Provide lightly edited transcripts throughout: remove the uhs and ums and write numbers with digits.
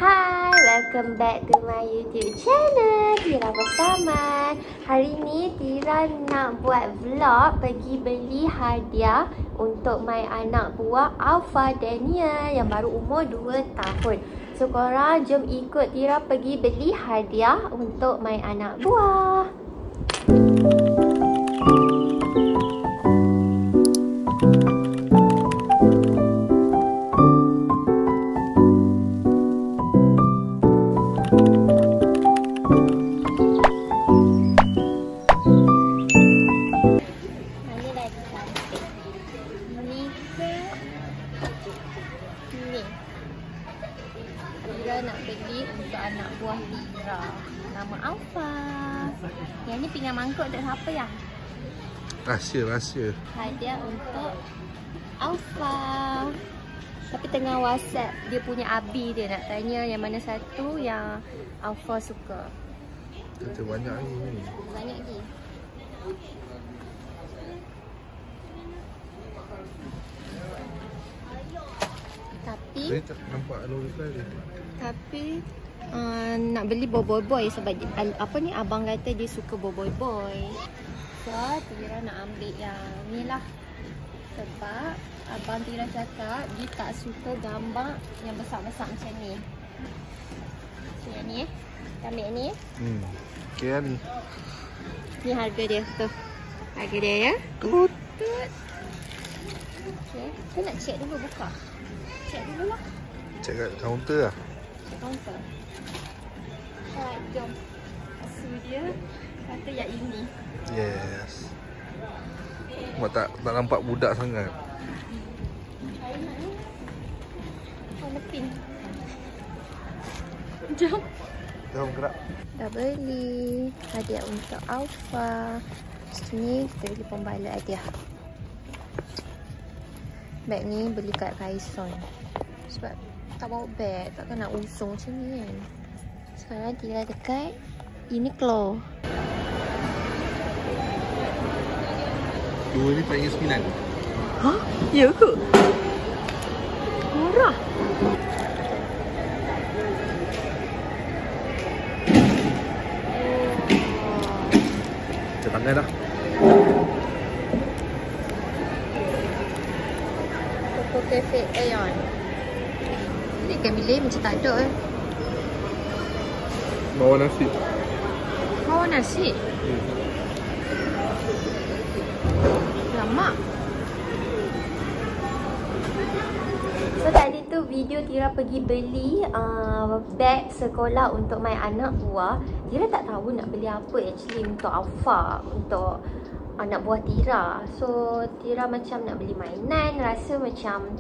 Hai, welcome back to my YouTube channel Tira Pertama. Hari ni Tira nak buat vlog pergi beli hadiah untuk my anak buah Alpha Daniel yang baru umur 2 tahun. So korang jom ikut Tira pergi beli hadiah untuk my anak buah. Tira nak beli untuk anak buah Tira. Nama Alpha. Yang ni pinggan mangkuk untuk siapa ya? Rahsia. Hadiah untuk Alpha. Tapi tengah WhatsApp dia punya abi dia nak tanya yang mana satu yang Alpha suka. Kata banyak lagi ni. Banyak lagi. Tapi Saya tak nampak logika dia. Tapi nak beli boy sebab apa ni abang kata dia suka boy. So Tira nak ambil yang ni lah. Sebab abang Tira cakap dia tak suka gambar yang besar-besar macam ni. So yang ni kita ambil yang ni. Okay lah ni. Ni harga dia tu. Harga dia ya. Tut. Okay. Kita nak check dulu buka. Check dulu lah. Check kat kaunter lah. Counter. Alright, jom. So dia kata yang ini. Yes. Mak tak nampak budak sangat. Saya nak ni. Warna pink. Jom. Jom gerak. Dah beli hadiah untuk Alpha. Sini kita beli pembalut hadiah. Beg ni beli kat Kaison. Sebab tak bawa beg, takkan nak usung macam ni kan. Sekarang Tira dekat Uniqlo. Dua ni RM9. Hah? Ya ke? Murah. Kita tangan dah. Coco Cafe Aeon. Ni kan bilik macam tak ada Bawa nasi. Bawa nasi? Lama. So tadi tu video Tira pergi beli beg sekolah untuk my anak buah. Tira tak tahu nak beli apa actually untuk Alpha, untuk anak buah Tira. So Tira macam nak beli mainan, rasa macam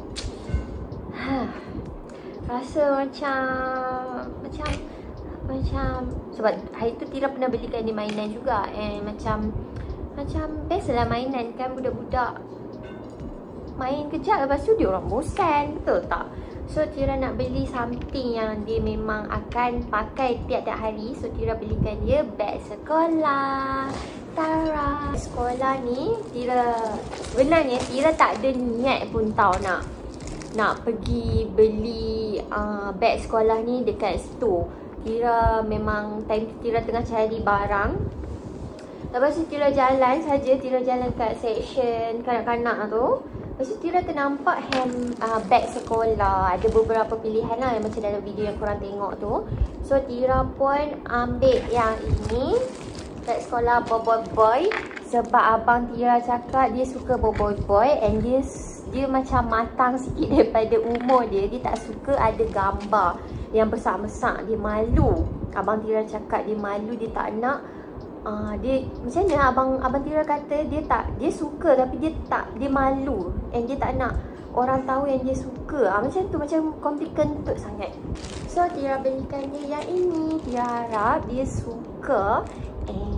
sebab hari tu Tira pernah belikan dia mainan juga, and macam biasalah mainan kan, budak-budak main kejap lepas tu dia orang bosan, betul tak? So Tira nak beli something yang dia memang akan pakai tiap-tiap hari. So Tira belikan dia beg sekolah. Tara. Sekolah ni sebenarnya Tira tak ada niat pun tau nak pergi beli beg sekolah ni dekat store. Tira memang time Tira tengah cari barang. Lepas tu Tira jalan kat section kanak-kanak tu. Lepas tu Tira ternampak beg sekolah. Ada beberapa pilihan lah yang macam dalam video yang korang tengok tu. So Tira pun ambil yang ini, beg sekolah boy. Sebab abang Tira cakap dia suka boy and dia macam matang sikit daripada umur dia. Dia tak suka ada gambar yang besar-besar. Dia malu. Abang Tira cakap dia malu, dia tak nak. Dia macam mana abang Tira kata dia suka tapi dia malu, and dia tak nak orang tahu yang dia suka. Macam tu, macam kentut sangat. So Tira belikan dia yang ini. Tira harap dia suka and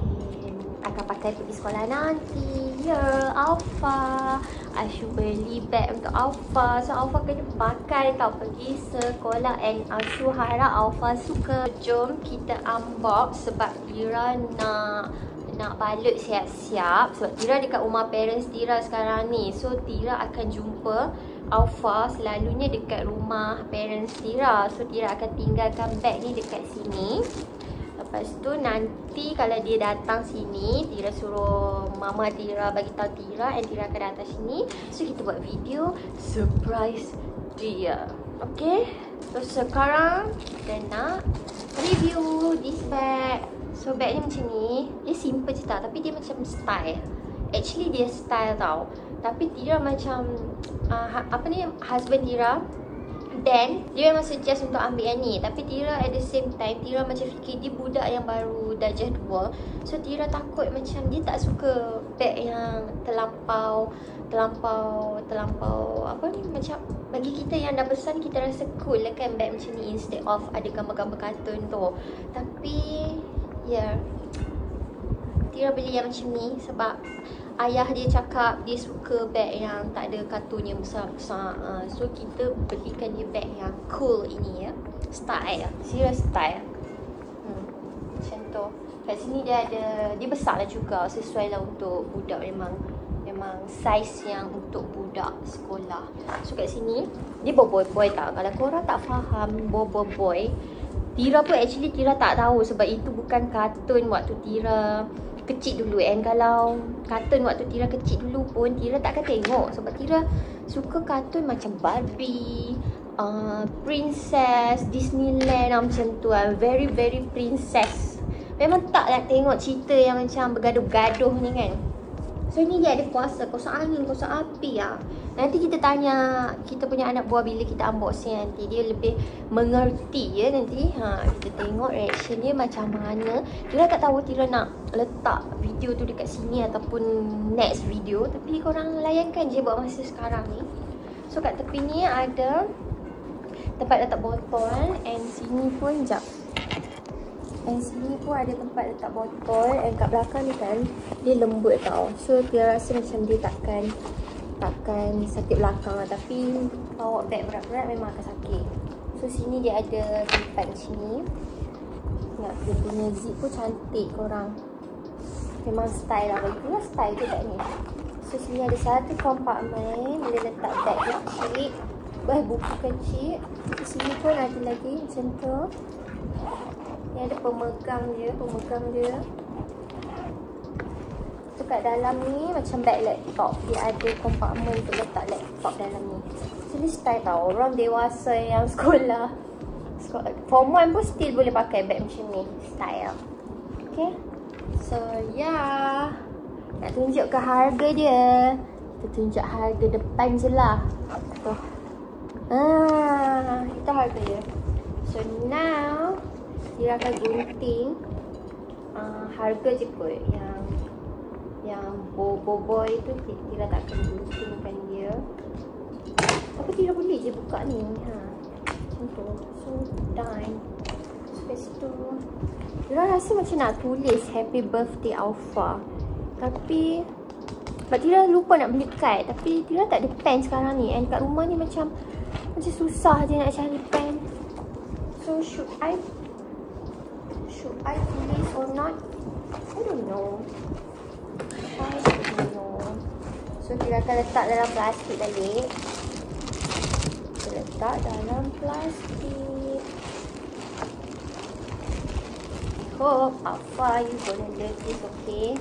akan pakai pergi sekolah nanti. Ya, Alpha. Ashu beli beg untuk Alpha. So Alpha kena pakai tau pergi sekolah, and Ashu harap Alpha suka. Jom kita unbox sebab Tira nak nak balut siap-siap. Sebab Tira dekat rumah parents Tira sekarang ni. So Tira akan jumpa Alpha selalunya dekat rumah parents Tira. So Tira akan tinggalkan beg ni dekat sini. Lepas tu nanti kalau dia datang sini, Tira suruh mama Tira bagi tahu Tira, and Tira akan datang sini. So kita buat video surprise dia. Okay? So sekarang kita nak review this bag. So bag ni macam ni. Dia simple je tak, tapi dia macam style. Actually dia style tau. Tapi Tira macam apa ni, husband Tira Dan dia memang suggest untuk ambil yang ni. Tapi Tira at the same time, Tira macam fikir dia budak yang baru darjah 2. So Tira takut macam dia tak suka bag yang terlampau apa ni, macam bagi kita yang dah besar kita rasa cool lah kan bag macam ni, instead of ada gambar-gambar kartun tu. Tapi ya, Tira beli yang macam ni sebab ayah dia cakap dia suka bag yang tak ada kartun yang besar-besar. So kita belikan dia bag yang cool ini ya. Style, serious style. Macam tu. Kat sini dia ada, dia besar lah juga, sesuai lah untuk budak, memang size yang untuk budak sekolah. So kat sini dia boy tak. Kalau korang tak faham boy, Tira pun actually Tira tak tahu sebab itu bukan kartun waktu Tira kecil dulu. And kalau kartun waktu Tira kecil dulu pun Tira takkan tengok sebab Tira suka kartun macam Barbie, Princess, Disneyland macam tu lah. Very princess. Memang tak nak tengok cerita yang macam bergaduh-gaduh ni kan. So ni dia ada puasa, kosong angin, kosong api lah. Nanti kita tanya kita punya anak buah bila kita unboxing nanti. Dia lebih mengerti ya nanti. Kita tengok reaction dia macam mana. Tira tak tahu Tira nak letak video tu dekat sini ataupun next video. Tapi korang layankan je buat masa sekarang ni. So kat tepi ni ada tempat letak botol. And sini pun jap. And sini pun ada tempat letak botol. And kat belakang ni kan dia lembut tau. So Tira rasa macam dia takkan sakit belakang lah. Tapi bawa beg berat-berat memang akan sakit. So sini dia ada tempat macam ni. Tengok dia punya zip pun cantik korang. Memang style lah. Itulah style je kat ni. So sini ada satu compartment. Boleh letak beg kecil, buku kecil. Sini pun ada lagi macam tu. Ni ada pemegang dia. So kat dalam ni macam beg laptop. Dia ada compartment untuk letak laptop dalam ni. So ni style tau. Orang dewasa yang sekolah Form 1 pun still boleh pakai beg macam ni. Style. Okay. So yeah, nak tunjuk ke harga dia. Kita tunjuk harga depan je lah. Tuh. Itu harga dia. So now Tira akan gunting harga je kot. Yang boy tu Tira tak akan guntingkan dia. Tapi Tira boleh je buka ni. Macam tu. So done. Lepas tu Tira rasa macam nak tulis happy birthday Alpha. Tapi sebab Tira lupa nak beli kad. Tapi Tira tak ada pen sekarang ni. And kat rumah ni macam susah je nak cari pen. So should I tulis or not? I don't know. So Tira akan letak dalam plastik balik. Kita letak dalam plastik. Hope Alpha you gonna love this, okay?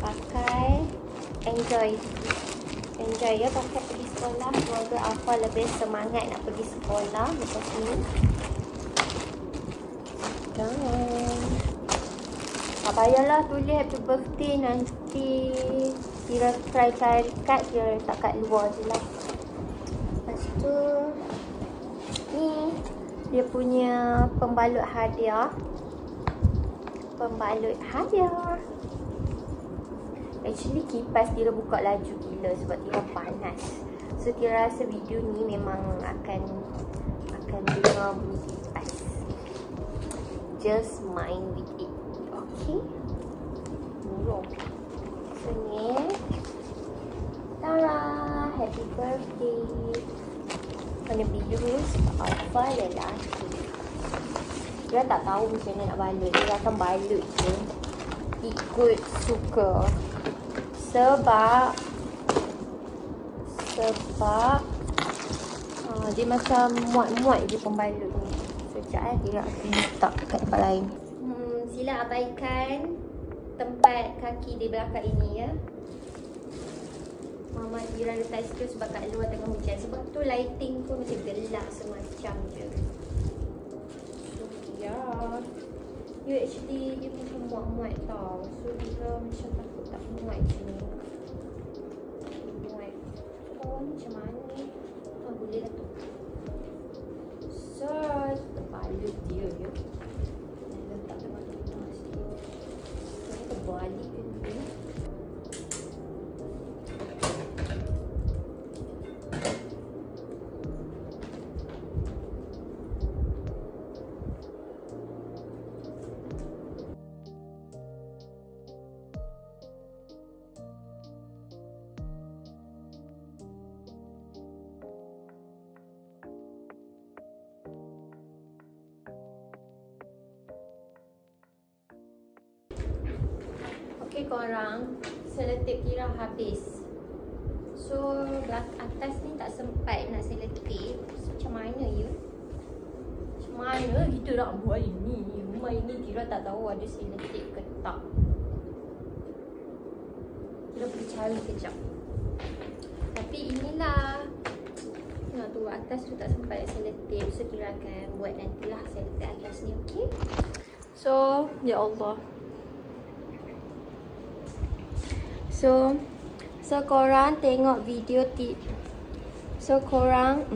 Pakai. Enjoy ya pakai pergi sekolah. Semoga Alpha lebih semangat nak pergi sekolah macam ni. Tak payahlah tulis happy birthday. Nanti Tira try cari kad, Tira letak kat luar je lah. Lepas tu ni dia punya pembalut hadiah. Actually kipas Tira buka laju gila sebab Tira panas. So Tira rasa video ni memang akan dengar bunyi kipas. Just mind with it. Okay. So ni Tara, happy birthday. Kena biru sebab Alpha lelaki. Dia tak tahu macam mana nak balut. Dia akan balut je. ikut suka. Sebab dia macam muat-muat je pembalut ni. Sekejap dia akan letak kat tempat lain. Sila abaikan tempat kaki di belakang ini ya. Mama Ira letak situ sebab kat luar tengah hujan. Sebab tu lighting pun macam gelap semacam je. So ya. Actually dia macam muat-muat tau. So Ira macam takut tak muat je ni. Muat. Oh macam mana ni? Boleh lah tu. So terbalut dia ya. Letak tengah-tengah sikit. Saya terbalik ke ni. Okay korang, selotip Ira habis. So atas ni tak sempat nak selotip. So, macam mana ya? Macam mana kita nak buat ini? Rumah ini Ira tak tahu ada selotip ke tak. Ira pergi cari kejap. Tapi inilah. Nah tu atas tu tak sempat selotip. So Ira akan buat nantilah selotip atas ni, okay? So ya Allah. So korang tengok video tip. So korang